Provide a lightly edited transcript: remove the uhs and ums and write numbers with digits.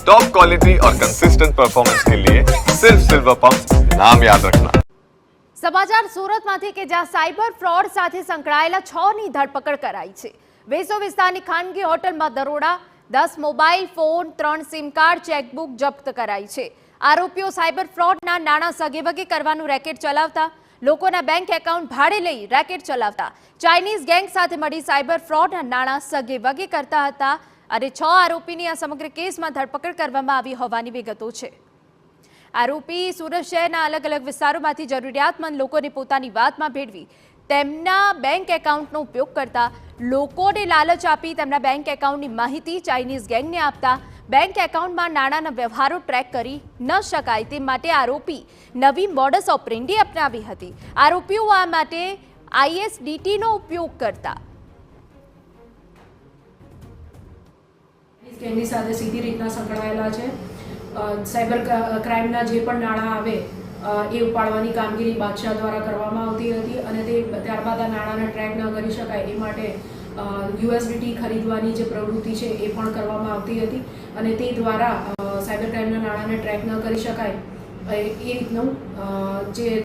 Top quality और consistent performance के लिए सिर्फ सिल्वर पंप नाम याद रखना। સમાચાર સુરતમાંથી કે જ્યાં સાયબર ફ્રોડ સાથે સંકળાયેલા 6ની ધરપકડ કરાઈ છે। વેસો વિસ્તારની ખાનગી હોટલમાં દરોડા, 10 mobile phone, 3 sim card, chequebook જપ્ત કરાઈ છે। આરોપીઓ સાયબર ફ્રોડના નાણાં સગેવગે કરવાનું રેકેટ ચલાવતા, લોકોના બેંક એકાઉન્ટ ભાડે લઈ રેકેટ ચલાવતા, ચાઇનીઝ ગેંગ સાથે મળી સાયબર ફ્રોડના નાણાં સગેવગે કરતા હતા અને 6 આરોપીની આ સમગ્ર કેસમાં ધરપકડ કરવામાં આવી હોવાની વિગતો છે। આરોપી સુરત શહેરના અલગ અલગ વિસ્તારોમાંથી જરૂરિયાતમંદ લોકોને પોતાની વાતમાં ભેળવી તેમના બેંક એકાઉન્ટનો ઉપયોગ કરતા, લોકોને લાલચ આપી તેમના બેંક એકાઉન્ટની માહિતી ચાઇનીઝ ગેંગને આપતા, બેંક એકાઉન્ટમાં નાણાંના વ્યવહારો ટ્રેક કરી ન શકાય તે માટે આરોપી નવી મોડસ ઓપરેન્ડી અપનાવી હતી। આરોપીઓ આ માટે ISDTનો ઉપયોગ કરતા। ગેંગની સાથે સીધી રીતના સંકળાયેલા છે। સાયબર ક્રાઇમના જે પણ નાણાં આવે એ ઉપાડવાની કામગીરી બાદશાહ દ્વારા કરવામાં આવતી હતી અને તે ત્યારબાદ આ નાણાંને ટ્રેક ન કરી શકાય એ માટે USDT ખરીદવાની જે પ્રવૃત્તિ છે એ પણ કરવામાં આવતી હતી અને તે દ્વારા સાયબર ક્રાઇમના નાણાંને ટ્રેક ન કરી શકાય એ રીતનું જે